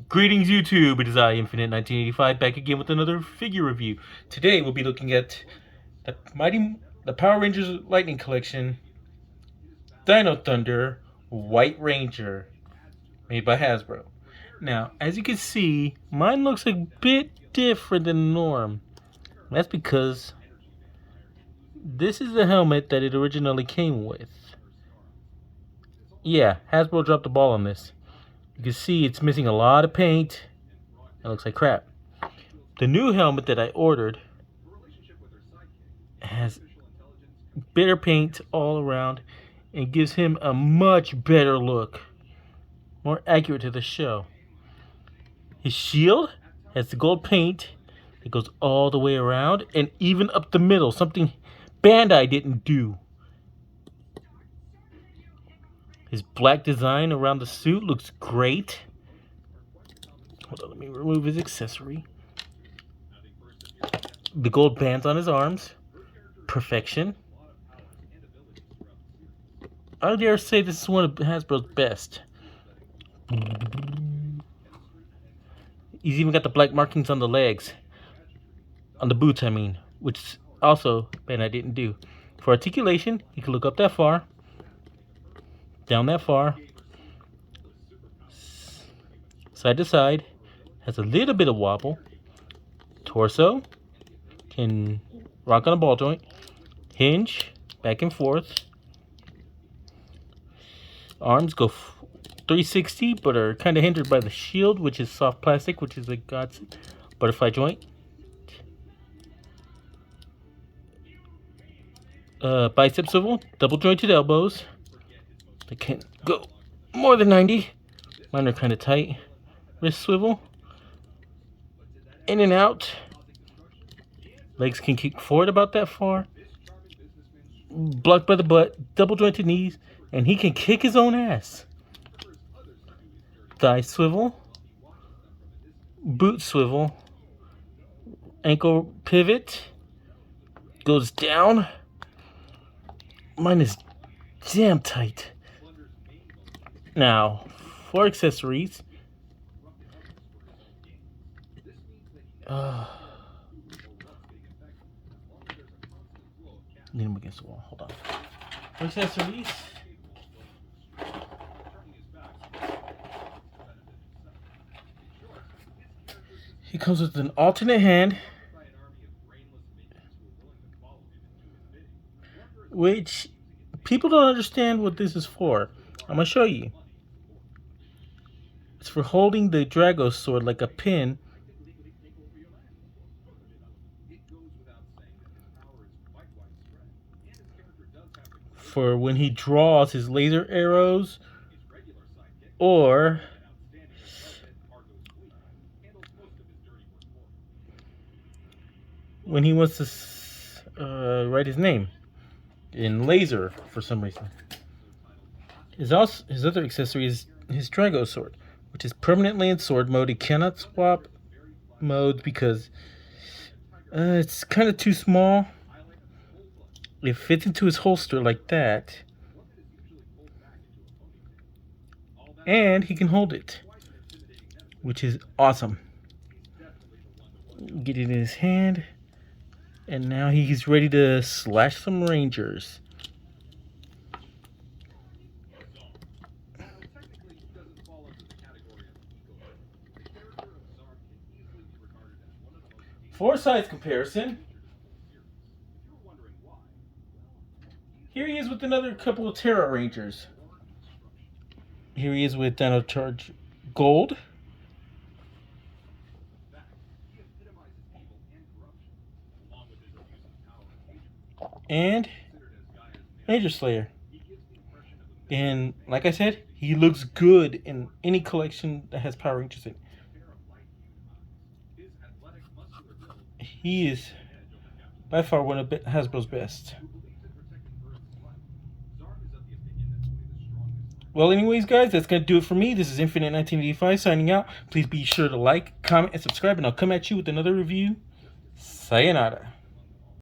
Greetings YouTube, it is I, Infinite 1985, back again with another figure review. Today we'll be looking at the Power Rangers Lightning Collection Dino Thunder White Ranger, made by Hasbro. Now, as you can see, mine looks a bit different than the norm. That's because this is the helmet that it originally came with. Yeah, Hasbro dropped the ball on this. You can see it's missing a lot of paint. It looks like crap. The new helmet that I ordered has better paint all around and gives him a much better look. More accurate to the show. His shield has the gold paint that goes all the way around and even up the middle. Something Bandai didn't do. His black design around the suit looks great. Hold on, let me remove his accessory. The gold bands on his arms. Perfection. I dare say this is one of Hasbro's best. He's even got the black markings on the legs. On the boots, I mean. Which also Bandai didn't do. For articulation, you can look up that far. Down that far, side to side, has a little bit of wobble. Torso can rock on a ball joint, hinge back and forth. Arms go 360, but are kind of hindered by the shield, which is soft plastic, which is a God's butterfly joint. Bicep swivel, double jointed elbows. They can't go more than 90. Mine are kind of tight. Wrist swivel. In and out. Legs can kick forward about that far. Blocked by the butt. Double jointed knees. And he can kick his own ass. Thigh swivel. Boot swivel. Ankle pivot. Goes down. Mine is damn tight. Now, for accessories, need him against the wall. Hold on. For accessories, he comes with an alternate hand, which people don't understand what this is for. I'm gonna show you. It's for holding the Drago sword like a pin. For when he draws his laser arrows, or when he wants to write his name in laser for some reason. His other accessory is his Drago sword, which is permanently in sword mode. He cannot swap modes because it's kind of too small. It fits into his holster like that. And he can hold it, which is awesome. Get it in his hand. And now he's ready to slash some Rangers. For size comparison, here he is with another couple of Terra Rangers. Here he is with Dino Charge Gold. And Ranger Slayer. And like I said, he looks good in any collection that has Power Rangers in. He is by far one of Hasbro's best. Well, anyways, guys, that's going to do it for me. This is Infinite 1985 signing out. Please be sure to like, comment, and subscribe, and I'll come at you with another review. Sayonara.